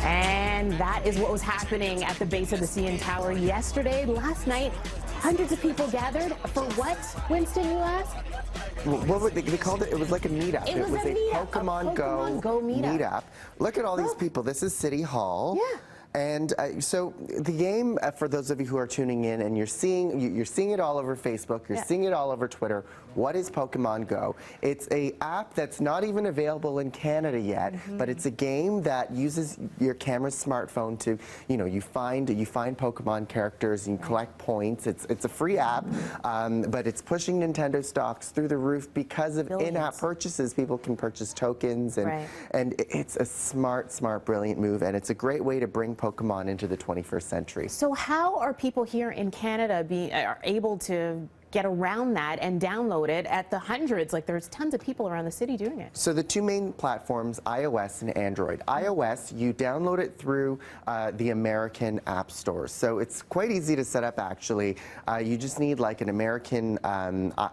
And that is what was happening at the base of the CN Tower yesterday. Last night, hundreds of people gathered for what, Winston, you ask? What would they called it? It was like a meetup. It was a Pokemon Go meetup. Look at all these people. This is City Hall. Yeah. And so the game, for those of you who are tuning in, and you're seeing it all over Facebook, you're seeing it all over Twitter. What is Pokemon Go? It's a app that's not even available in Canada yet, but it's a game that uses your camera's smartphone to, you find Pokemon characters and you collect points. It's a free app, but it's pushing Nintendo stocks through the roof because of in-app purchases. People can purchase tokens, and it's a smart, brilliant move, and it's a great way to bring Pokemon into the 21st century. So how are people here in Canada are able to get around that and download it at the hundreds? Like, there's tons of people around the city doing it. So the two main platforms, iOS and Android. iOS, you download it through the American app stores. So it's quite easy to set up, actually. You just need like an American,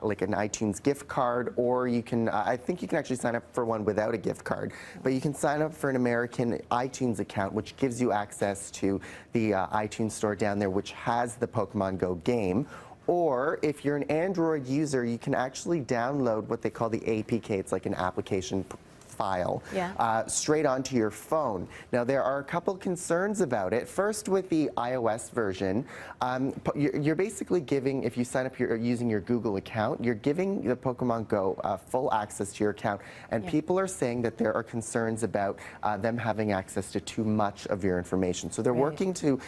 like an iTunes gift card, or you can, I think you can actually sign up for one without a gift card, but you can sign up for an American iTunes account, which gives you access to the iTunes store down there, which has the Pokemon Go game. Or if you're an Android user, you can actually download what they call the APK. It's like an application file straight onto your phone. Now, there are a couple concerns about it. First, with the iOS version, you're basically giving, if you sign up using your Google account, you're giving the Pokemon Go full access to your account, and people are saying that there are concerns about them having access to too much of your information. So they're working to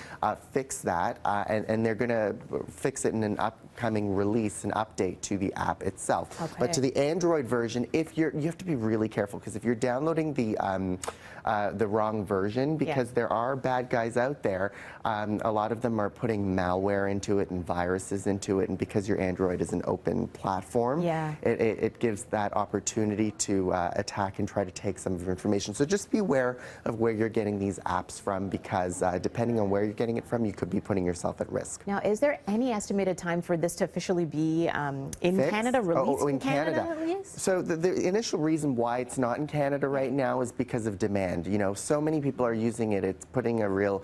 fix that, and they're going to fix it in an upcoming release, an update to the app itself. But to the Android version, you have to be really careful, because if you're downloading the wrong version, because there are bad guys out there, a lot of them are putting malware into it and viruses into it, and because your Android is an open platform, it gives that opportunity to attack and try to take some of your information. So just be aware of where you're getting these apps from, because depending on where you're getting it from, you could be putting yourself at risk. Now, is there any estimated time for this to officially be in Canada, released in Canada? So the initial reason why it's not in Canada right now is because of demand. So many people are using it. It's putting a real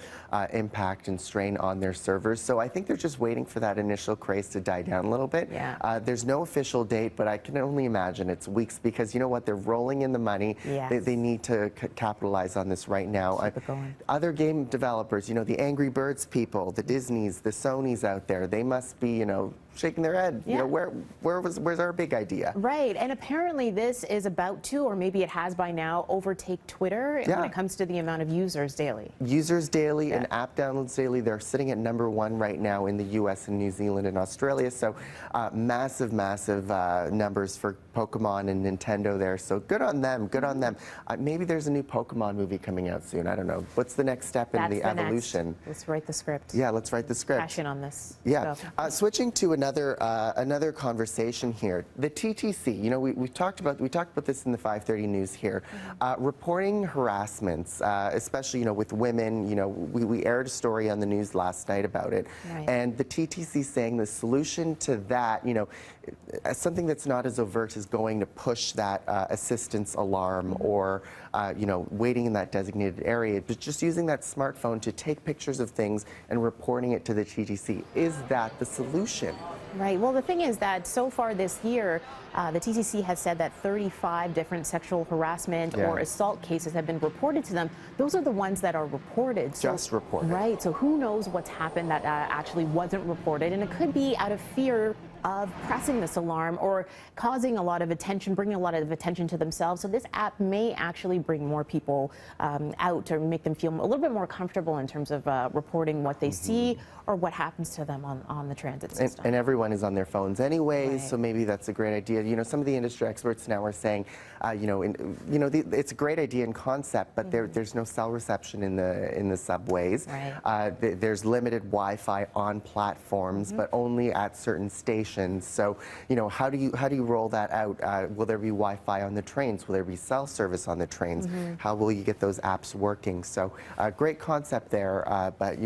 impact and strain on their servers. So I think they're just waiting for that initial craze to die down a little bit. There's no official date, but I can only imagine it's weeks, because you know what? They're rolling in the money. They need to capitalize on this right now. Other game developers, the Angry Birds people, the Disneys, the Sonys out there, they must be, shaking their head. Where's our big idea? Right, and apparently this is about to, or maybe it has by now, overtake Twitter when it comes to the amount of users daily. Users daily and app downloads daily, they're sitting at #1 right now in the US and New Zealand and Australia. So massive numbers for Pokemon and Nintendo there. So good on them, good on them. Maybe there's a new Pokemon movie coming out soon. I don't know. What's the next step in the evolution? Let's write the script. Yeah, let's write the script. Passion on this. Yeah. Switching to another conversation here. The TTC. We talked about this in the 5:30 news here. Reporting harassments, especially with women. We aired a story on the news last night about it, and the TTC saying the solution to that, something that's not as overt is going to push that assistance alarm, or waiting in that designated area, but just using that smartphone to take pictures of things and reporting it to the TTC. Is that the solution? Right. Well, the thing is that so far this year, the TTC has said that 35 different sexual harassment or assault cases have been reported to them. Those are the ones that are reported. Just reported. Right. So who knows what's happened that actually wasn't reported, and it could be out of fear of pressing this alarm or causing a lot of attention, bringing a lot of attention to themselves. So this app may actually bring more people out, or make them feel a little bit more comfortable in terms of reporting what they see or what happens to them on the transit system. And everyone is on their phones anyways, so maybe that's a great idea. Some of the industry experts now are saying, it's a great idea in concept, but there's no cell reception in the subways. There's limited Wi-Fi on platforms, but only at certain stations. So, how do you roll that out? Will there be Wi-Fi on the trains? Will there be cell service on the trains? How will you get those apps working? So, great concept there, but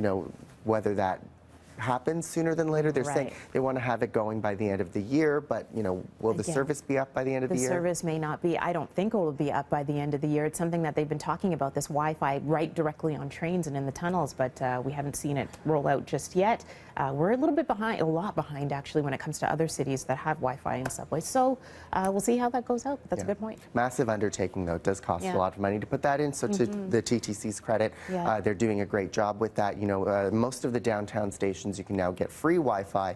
whether that happen sooner than later. They're saying Right. they want to have it going by the end of the year, but will the Again, service be up by the end of the The year? service may not be. I don't think it will be up by the end of the year. It's something that they've been talking about, this Wi-Fi right directly on trains and in the tunnels, but we haven't seen it roll out just yet. We're a little bit behind, a lot behind actually, when it comes to other cities that have Wi-Fi in subways. So we'll see how that goes out. That's a good point. Massive undertaking, though. It does cost Yeah. a lot of money to put that in. So to the TTC's credit, Yeah. they're doing a great job with that. Most of the downtown stations, you can now get free Wi-Fi.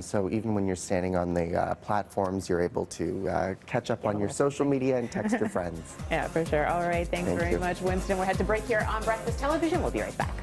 So even when you're standing on the platforms, you're able to catch up on your social media and text your friends. Yeah, for sure. All right. Thanks Thank very you. much, Winston. We'll head to break here on Breakfast Television. We'll be right back.